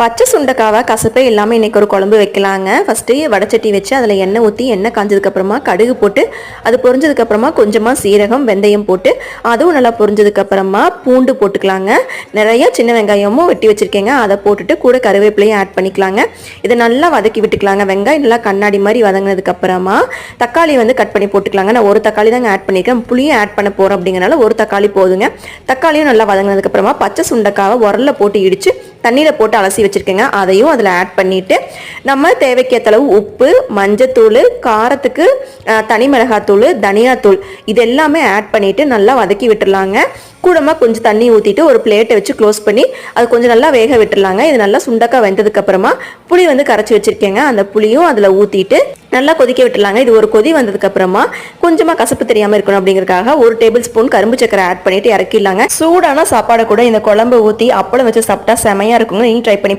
பச்சை சுண்டைக்காவை கசப்பே இல்லாமல் இன்றைக்கி ஒரு குழம்பு வைக்கலாங்க. ஃபஸ்ட்டு வடைச்சட்டி வச்சு அதில் எண்ணெய் ஊற்றி எண்ணெய் காஞ்சதுக்கப்புறமா கடுகு போட்டு அது பொரிஞ்சதுக்கப்புறமா கொஞ்சமாக சீரகம் வெந்தயம் போட்டு அதுவும் நல்லா பொரிஞ்சதுக்கப்புறமா பூண்டு போட்டுக்கலாங்க. நிறைய சின்ன வெங்காயமும் வெட்டி வச்சுருக்கேங்க, அதை போட்டுட்டு கூட கருவேப்பிலையும் ஆட் பண்ணிக்கலாங்க. இதை நல்லா வதக்கி விட்டுக்கலாங்க. வெங்காயம் நல்லா கண்ணாடி மாதிரி வதங்கினதுக்கப்புறமா தக்காளி வந்து கட் பண்ணி போட்டுக்கலாங்க. நான் ஒரு தக்காளி தாங்க ஆட் பண்ணியிருக்கேன், புளியும் ஆட் பண்ண போகிறோம் அப்படிங்கிறனால ஒரு தக்காளி போதுங்க. தக்காளியும் நல்லா வதங்கினதுக்கப்புறமா பச்சை சுண்டைக்காவை உரல்ல போட்டு இடித்து தண்ணியில் போட்டு அலசி வச்சுருக்கேங்க, அதையும் அதில் ஆட் பண்ணிவிட்டு நம்ம தேவைக்கேற்ற அளவு உப்பு, மஞ்சத்தூள், காரத்துக்கு தனி மிளகாத்தூள், தனியாத்தூள் இது எல்லாமே ஆட் பண்ணிவிட்டு நல்லா வதக்கி விட்டுடலாங்க. கூடமாக கொஞ்சம் தண்ணி ஊற்றிட்டு ஒரு பிளேட்டை வச்சு க்ளோஸ் பண்ணி அது கொஞ்சம் நல்லா வேக விட்டுடலாங்க. இது நல்லா சுண்டக்காய் வெந்ததுக்கப்புறமா புளி வந்து கரைச்சி வச்சுருக்கேங்க, அந்த புளியும் அதில் ஊற்றிட்டு நல்லா கொதிக்க விட்டுடலாங்க. இது ஒரு கொதி வந்ததுக்கப்புறமா கொஞ்சமாக கசப்பு தெரியாமல் இருக்கணும் அப்படிங்கிறதுக்காக 1 டேபிள் ஸ்பூன் கரும்பு சக்கரை ஆட் பண்ணிவிட்டு இறக்கிடலாங்க. சூடான சாப்பாடை கூட இந்த குழம்பு ஊற்றி அப்பளம் வச்சு சாப்பிட்டா செமையாக இருக்குங்க. நீங்கள் ட்ரை பண்ணி